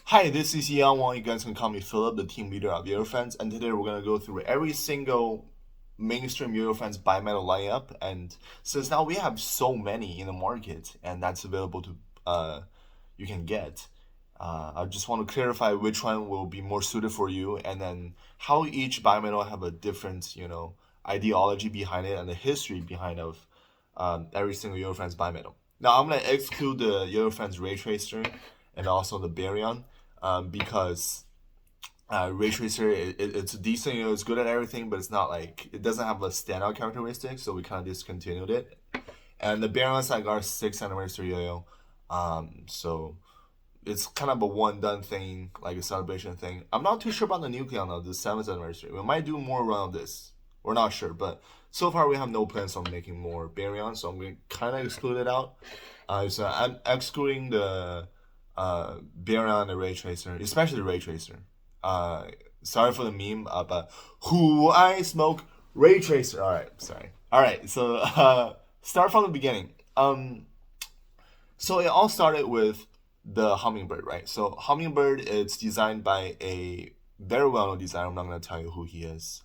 Hi, this is Yang Wang. You guys can call me Philip, the team leader of Yoyofriends, and today we're gonna go through every single mainstream Yoyofriends bimetal lineup. And since now we have so many in the market, and that's available to you can get, I just want to clarify which one will be more suited for you, and then how each bimetal have a different, ideology behind it and the history behind of every single Yoyofriends bimetal. Now I'm gonna exclude the Yoyofriends ray tracer and also the baryon because Ray Tracer it's decent, it's good at everything, but it's not like it doesn't have a standout characteristic, so we kind of discontinued it. And the Baron's like our 6th anniversary Yoyo, so it's kind of a one done thing, like a celebration thing. I'm not too sure about the Nucleon though, the 7th anniversary. We might do more run of this. We're not sure, but so far we have no plans on making more Baryon, so I'm gonna kind of exclude it out. So I'm excluding the Baryon and the Ray Tracer, especially the Ray Tracer. Uh, Sorry for the meme, but who I smoke Ray Tracer. All right, sorry. All right, so start from the beginning. So it all started with the Hummingbird, right? So Hummingbird is designed by a very well-known designer. I'm not gonna tell you who he is,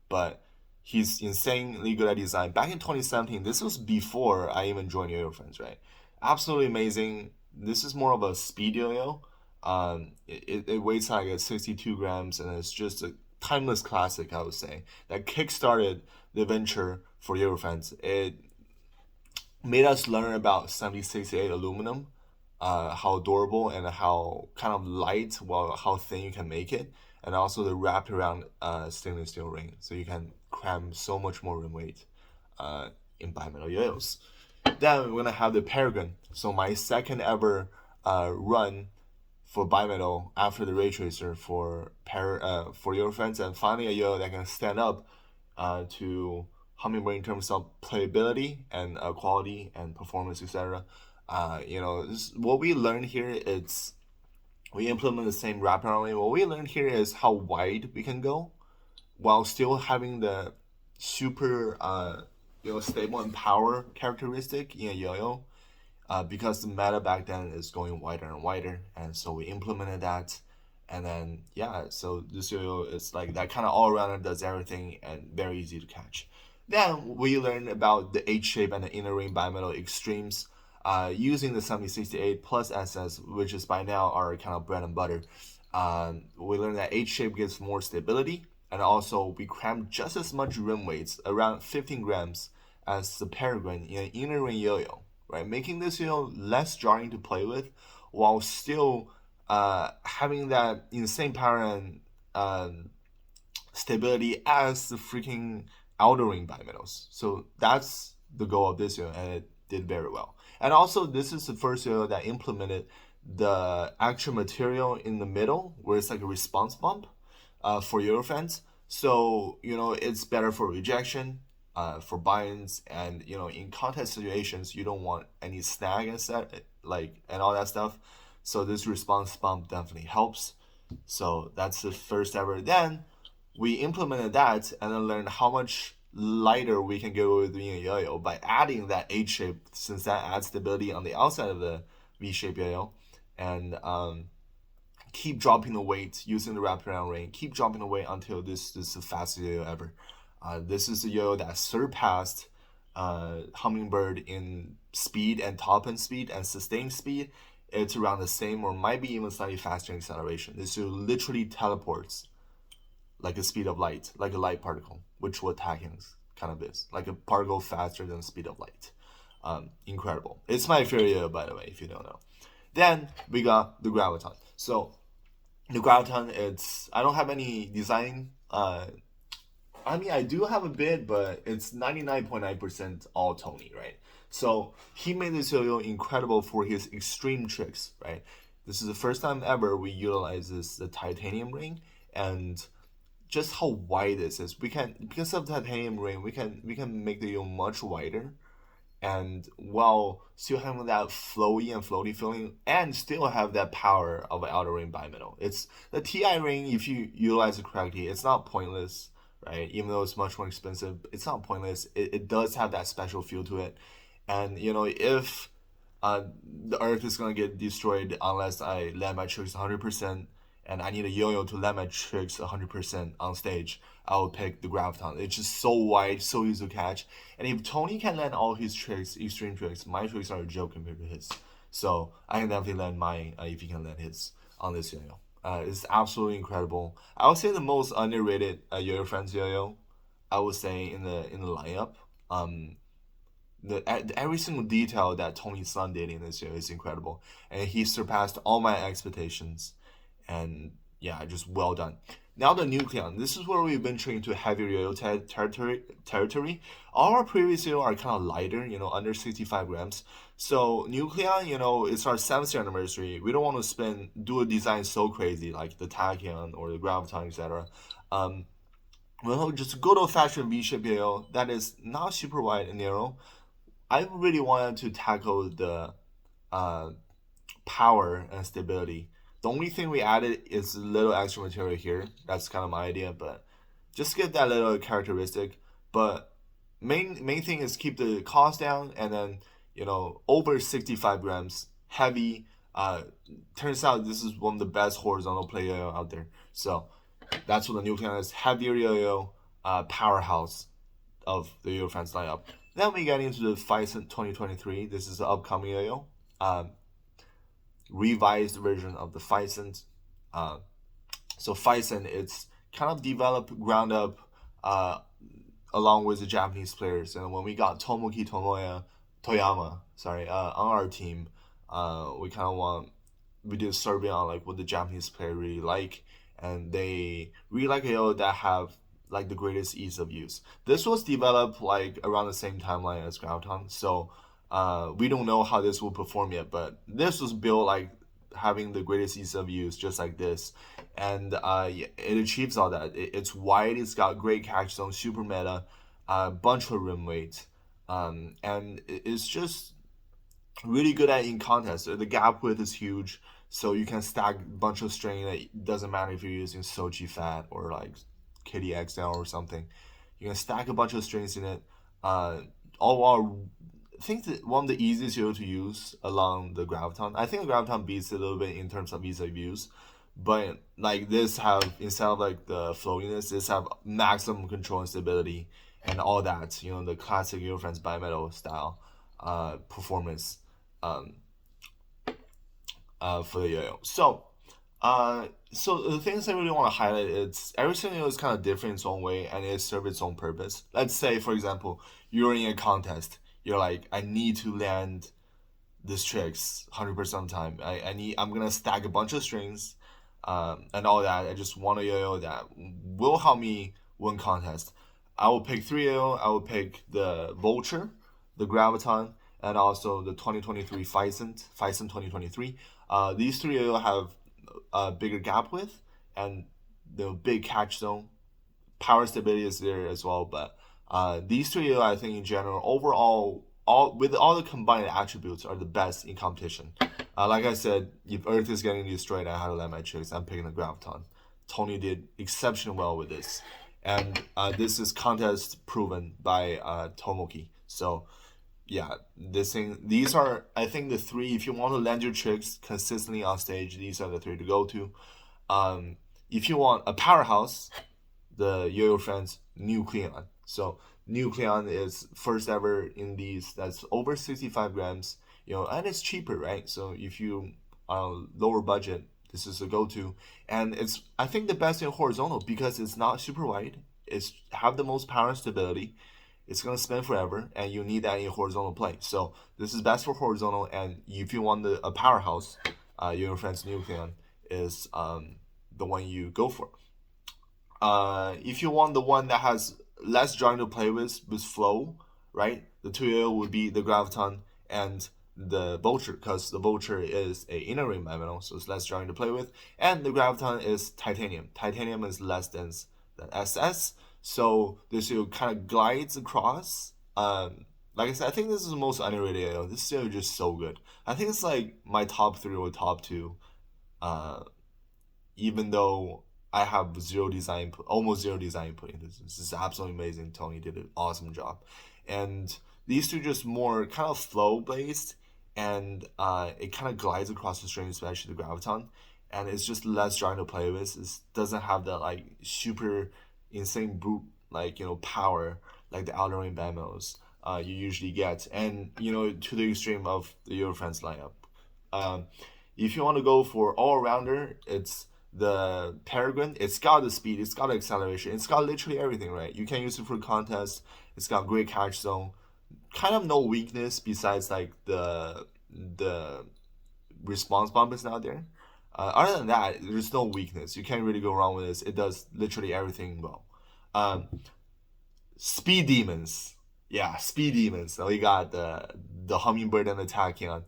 but he's insanely good at design. Back in 2017, this was before I even joined Yoyofriends, right? Absolutely amazing. This is more of a speed yo-yo. It weighs like at 62 grams, and it's just a timeless classic, I would say, that kickstarted the venture for Yoyofriends. It made us learn about 7068 aluminum, how durable and how kind of light, well, how thin you can make it, and also the wrapped around stainless steel ring, so you can cram so much more rim weight in bimetal yoyos. Then we're gonna have the Peregrine. So my second ever run for bimetal after the ray tracer for Yoyofriends, and finally a yo that can stand up to Hummingbird in terms of playability and quality and performance, etc. What we learned here is we implement the same wraparound way. What we learned here is how wide we can go while still having the super stable and power characteristic in a yo-yo. Because the meta back then is going wider and wider, and so we implemented that, and then yeah, so this yo-yo is like that kind of all around, does everything and very easy to catch. Then we learned about the H shape and the inner ring bimetal extremes, using the 7068 plus SS, which is by now our kind of bread and butter. We learned that H shape gives more stability, and also we cram just as much rim weights, around 15 grams, as the Peregrine in an inner ring yo-yo, right? Making this less jarring to play with, while still having that insane power and stability as the freaking outer ring bimetals. So that's the goal of this and it did very well. And also, this is the first that implemented the actual material in the middle, where it's like a response bump for Eurofans. So it's better for rejection, for binds, and in contest situations you don't want any snag and set and all that stuff. So this response bump definitely helps. So that's the first ever. Then we implemented that and then learned how much lighter we can go with doing a yo-yo by adding that H shape, since that adds stability on the outside of the V shape yo-yo, and keep dropping the weight using the wraparound ring. Keep dropping the weight until this is the fastest yo-yo ever. This is the yo-yo that surpassed Hummingbird in speed and top end speed and sustained speed. It's around the same or might be even slightly faster in acceleration. This yo literally teleports like the speed of light, like a light particle, which what tacking kind of is, like a particle faster than the speed of light. Incredible. It's my favorite, by the way, if you don't know. Then we got the Graviton. So the Graviton, I don't have any design. I do have a bit, but it's 99.9% all Tony, right? So he made this yo-yo incredible for his extreme tricks, right? This is the first time ever we utilize the titanium ring, and just how wide this is. We can, because of the titanium ring, we can make the yo much wider, and while still having that flowy and floaty feeling, and still have that power of an outer ring bimetal. It's the TI ring. If you utilize it correctly, it's not pointless, right? Even though it's much more expensive, it's not pointless. It does have that special feel to it, and if the Earth is gonna get destroyed unless I land my tricks 100%, and I need a Yoyo to land my tricks 100% on stage. I will pick the Graviton. It's just so wide, so easy to catch. And if Tony can land all his tricks, extreme tricks, my tricks are a joke compared to his. So I can definitely land mine if he can land his on this Yoyo. It's absolutely incredible. I would say the most underrated Yoyofriends Yoyo, I would say in the lineup. Um, every single detail that Tony Sun did in this year is incredible, and he surpassed all my expectations. And yeah, just well done. Now the Nucleon. This is where we've been trained to heavier Yo-Yo territory. All our previous Yo are kind of lighter, under 65 grams. So Nucleon, it's our 7th year anniversary. We don't want to do a design so crazy like the Tachyon or the Graviton, etc. Well, just good old fashioned V-shape Yo that is not super wide and narrow. I really wanted to tackle the uh, power and stability. The only thing we added is a little extra material here. That's kind of my idea, but just get that little characteristic. But main thing is keep the cost down, and then over 65 grams, heavy. Turns out this is one of the best horizontal play yo-yo out there. So that's what the Nucleon is. Heavier yo-yo, powerhouse of the Yoyofriends lineup. Then we get into the Phison 2023. This is the upcoming yo-yo. Revised version of the Phison. So Phison, it's kind of developed ground up along with the Japanese players. And when we got Toyama, on our team, we did a survey on like what the Japanese player really like, and they really like yo that have like the greatest ease of use. This was developed like around the same timeline as Graviton, so we don't know how this will perform yet, but this was built like having the greatest ease of use, just like this, and it achieves all that. It's wide, it's got great catch zone, super meta, bunch of rim weight, and it's just really good at in contest. The gap width is huge, so you can stack a bunch of string. That doesn't matter if you're using Sochi Fat or like Kitty XL or something. You can stack a bunch of strings in it. All while I think that one of the easiest yo to use along the Graviton. I think the Graviton beats it a little bit in terms of ease of use, but like this have, instead of like the floatiness, this have maximum control and stability and all that. The classic Yoyofriends bimetal style performance for the yo-yo. So the things I really want to highlight is every single is kind of different in its own way, and it serves its own purpose. Let's say, for example, you're in a contest. You're like, I need to land this tricks 100% of the time. I'm gonna stack a bunch of strings, and all that. I just want a yo-yo that will help me win contest. I will pick 3 yo-yo. I will pick the Vulture, the Graviton, and also the 2023 Phison 2023. These 3 yo-yo have a bigger gap width and the big catch zone. Power stability is there as well, but these 3 yo-yo, I think in general, overall, with all the combined attributes, are the best in competition. Like I said, if Earth is getting destroyed, I had to land my tricks. I'm picking the Graviton. Tony did exceptionally well with this, and this is contest proven by Tomoki. So yeah, these are, I think, the 3. If you want to land your tricks consistently on stage, these are the 3 to go to. If you want a powerhouse, the Yoyofriends Nucleon. So Nucleon is first ever in these that's over 65 grams, and it's cheaper, right? So if you lower budget, this is a go-to, and it's, I think, the best in horizontal because it's not super wide. It's have the most power and stability. It's gonna spin forever, and you need that in horizontal play. So this is best for horizontal, and if you want a powerhouse, Yoyofriends Nucleon is the one you go for. If you want the one that has less jarring to play with flow, right? The 2 yo would be the Graviton and the Vulture, because the Vulture is a inner ring bimetal, so it's less jarring to play with, and the Graviton is titanium. Titanium is less dense than SS, so this yo kind of glides across. Like I said, I think this is the most underrated yo. This yo is just so good. I think it's like my top 3 or top 2. Even though I have almost zero design input in this. This is absolutely amazing. Tony did an awesome job. And these 2 just more kind of flow based, and it kind of glides across the string, especially the Graviton, and it's just less jarring to play with. It doesn't have that like super insane brute power like the Outer Ring bimetals you usually get, and to the extreme of the Yoyofriends lineup. Um, if you want to go for all rounder, it's the Peregrine. It's got the speed, it's got the acceleration, it's got literally everything, right? You can use it for contest. It's got great catch zone, kind of no weakness besides like the response bump is not there. Other than that, there's no weakness. You can't really go wrong with this. It does literally everything well. Um, Speed demons, yeah, speed demons. So we got the Hummingbird and the Tachyon.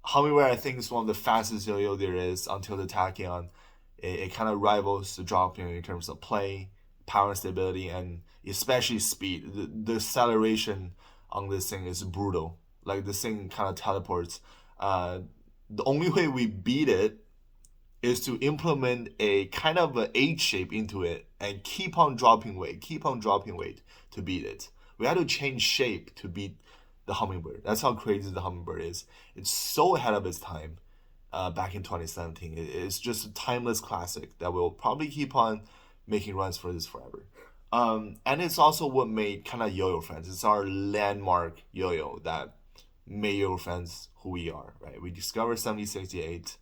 Hummingbird, I think, is one of the fastest yo-yo there is until the Tachyon. It kind of rivals the Dropion in terms of play, power, and stability, and especially speed. The acceleration on this thing is brutal. Like this thing kind of teleports. The only way we beat it is to implement a kind of an H shape into it and keep on dropping weight to beat it. We had to change shape to beat the Hummingbird. That's how crazy the Hummingbird is. It's so ahead of its time. Back in 2017, it's just a timeless classic that will probably keep on making runs for this forever. And it's also what made kind of Yoyofriends. It's our landmark yo-yo that made Yoyofriends who we are, right? We discovered 7068.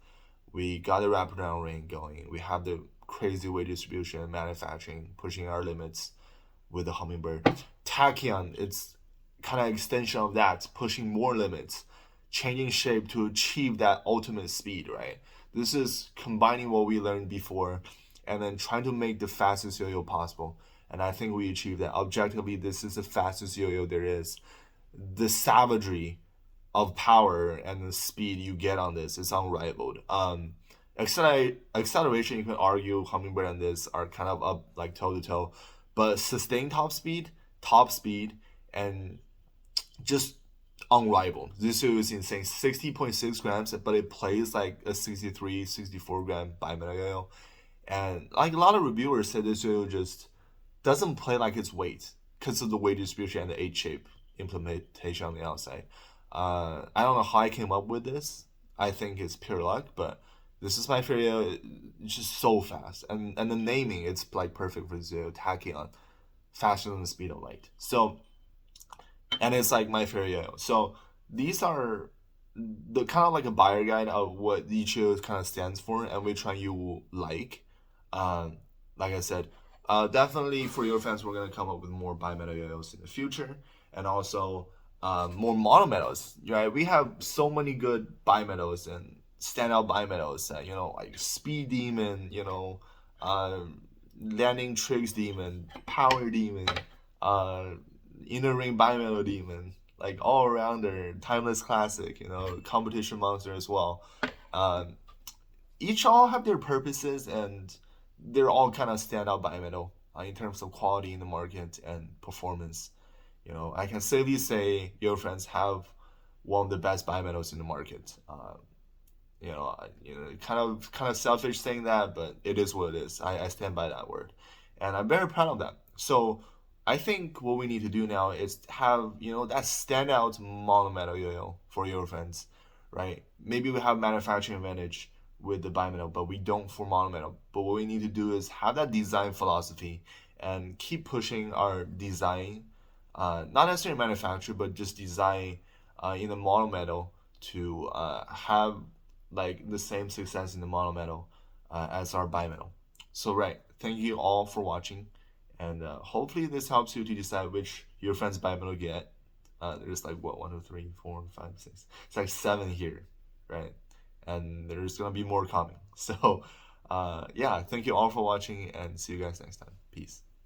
We got the wraparound ring going. We have the crazy weight distribution and manufacturing, pushing our limits with the Hummingbird. Tachyon, it's kind of extension of that, pushing more limits, changing shape to achieve that ultimate speed, right? This is combining what we learned before and then trying to make the fastest yo-yo possible. And I think we achieved that. Objectively, this is the fastest yo-yo there is. The savagery of power and the speed you get on this is unrivaled. Acceleration, you can argue Hummingbird and this are kind of up like toe to toe, but sustained top speed, and just unrivaled. This is insane. 60.6 grams, but it plays like a 63, 64 gram bimetal yo. And like a lot of reviewers said, this yo just doesn't play like its weight because of the weight distribution and the H shape implementation on the outside. I don't know how I came up with this. I think it's pure luck, but this is my favorite. It's just so fast, and the naming, it's like perfect for Zero Tachyon, faster than the speed of light. So, and it's like my favorite yo. So these are the kind of like a buyer guide of what each yo kind of stands for, and which one you like. Um, like I said, definitely for your fans, we're gonna come up with more bimetal yo-yos in the future, and also more monometals. Right, we have so many good bimetals and standout bimetals. Like Speed Demon. Landing Tricks Demon, Power Demon, uh, Inner Ring Bimetal Demon. Like all arounder, timeless classic. Competition monster as well. Um, each all have their purposes, and they're all kind of stand out bimetal in terms of quality in the market and performance. I can safely say Yoyofriends have one of the best bimetals in the market. Kind of selfish saying that, but it is what it is. I stand by that word, and I'm very proud of that. So I think what we need to do now is have that standout monometal yo-yo for Yoyofriends, right? Maybe we have manufacturing advantage with the bimetal, but we don't for monometal. But what we need to do is have that design philosophy and keep pushing our design, not necessarily manufacture, but just design in the monometal to have like the same success in the monometal as our bimetal. So right, thank you all for watching, and hopefully this helps you to decide which Yoyofriends bimetal get. There's like what 1, 2, 3, 4, 5, 6. It's like 7 here, right? And there's gonna be more coming. So yeah, thank you all for watching, and see you guys next time. Peace.